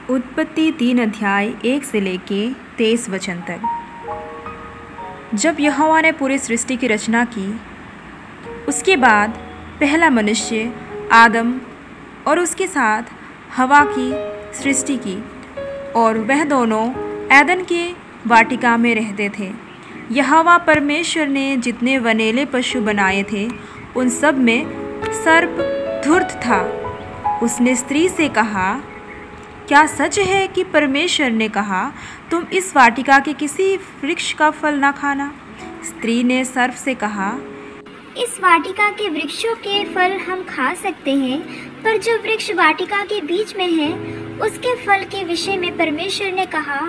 उत्पत्ति 3 अध्याय 1 से लेके 23 वचन तक। जब यहोवा ने पूरी सृष्टि की रचना की, उसके बाद पहला मनुष्य आदम और उसके साथ हवा की सृष्टि की, और वह दोनों एदन के वाटिका में रहते थे। यहोवा परमेश्वर ने जितने वनेले पशु बनाए थे, उन सब में सर्प धूर्त था। उसने स्त्री से कहा, क्या सच है कि परमेश्वर ने कहा, तुम इस वाटिका के किसी वृक्ष का फल ना खाना? स्त्री ने सर्प से कहा, इस वाटिका के वृक्षों के फल हम खा सकते हैं, पर जो वृक्ष वाटिका के बीच में है, उसके फल के विषय में परमेश्वर ने कहा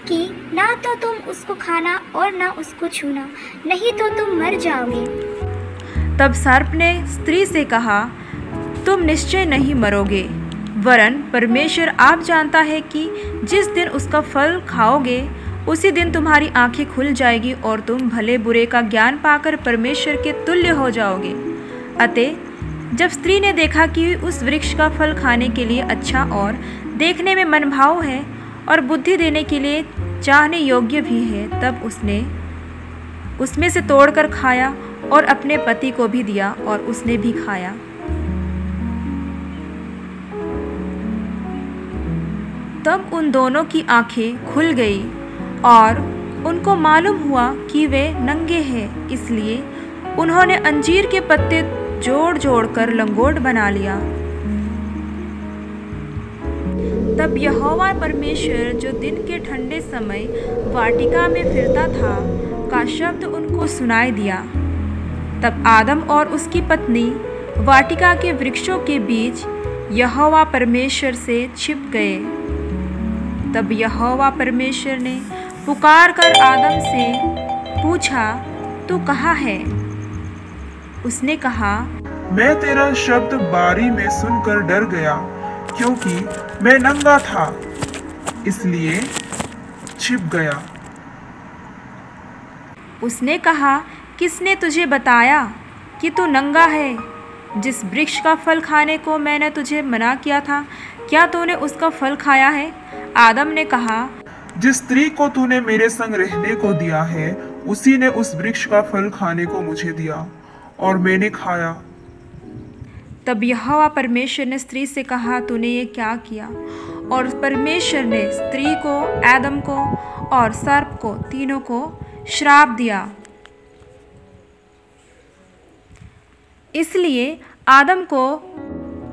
कि ना तो तुम उसको खाना और ना उसको छूना, नहीं तो तुम मर जाओगे। तब सर्प ने स्त्री से कहा, तुम निश्चय नहीं मरोगे, वरन परमेश्वर आप जानता है कि जिस दिन उसका फल खाओगे, उसी दिन तुम्हारी आंखें खुल जाएगी और तुम भले बुरे का ज्ञान पाकर परमेश्वर के तुल्य हो जाओगे। अतः जब स्त्री ने देखा कि उस वृक्ष का फल खाने के लिए अच्छा और देखने में मनभाव है और बुद्धि देने के लिए चाहने योग्य भी है, तब उसने उसमें से तोड़कर खाया और अपने पति को भी दिया, और उसने भी खाया। तब उन दोनों की आंखें खुल गई और उनको मालूम हुआ कि वे नंगे हैं, इसलिए उन्होंने अंजीर के पत्ते जोड़ जोड़ कर लंगोट बना लिया। तब यहोवा परमेश्वर, जो दिन के ठंडे समय वाटिका में फिरता था, का शब्द उनको सुनाई दिया। तब आदम और उसकी पत्नी वाटिका के वृक्षों के बीच यहोवा परमेश्वर से छिप गए। तब यहोवा परमेश्वर ने पुकार कर आदम से पूछा, तू कहाँ है? उसने कहा, मैं तेरा शब्द बारी में सुनकर डर गया, क्योंकि मैं नंगा था, इसलिए छिप गया। उसने कहा, किसने तुझे बताया कि तू नंगा है? जिस वृक्ष का फल खाने को मैंने तुझे मना किया था, क्या तूने उसका फल खाया है? आदम ने कहा, जिस स्त्री को तूने मेरे संग रहने को दिया है, उसी ने उस वृक्ष का फल खाने को मुझे दिया, और मैंने खाया। तब यहोवा परमेश्वर ने स्त्री से कहा, तूने ये क्या किया? और परमेश्वर ने स्त्री को, आदम को और सर्प को, तीनों को श्राप दिया। इसलिए आदम को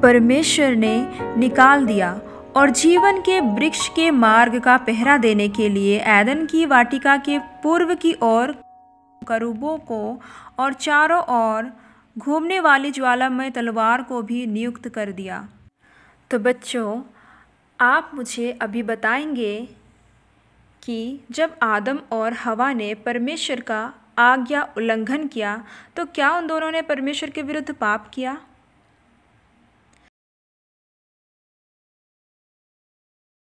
परमेश्वर ने निकाल दिया, और जीवन के वृक्ष के मार्ग का पहरा देने के लिए एदन की वाटिका के पूर्व की ओर करूबों को और चारों ओर घूमने वाली ज्वालामय तलवार को भी नियुक्त कर दिया। तो बच्चों, आप मुझे अभी बताएंगे कि जब आदम और हवा ने परमेश्वर का आज्ञा उल्लंघन किया, तो क्या उन दोनों ने परमेश्वर के विरुद्ध पाप किया?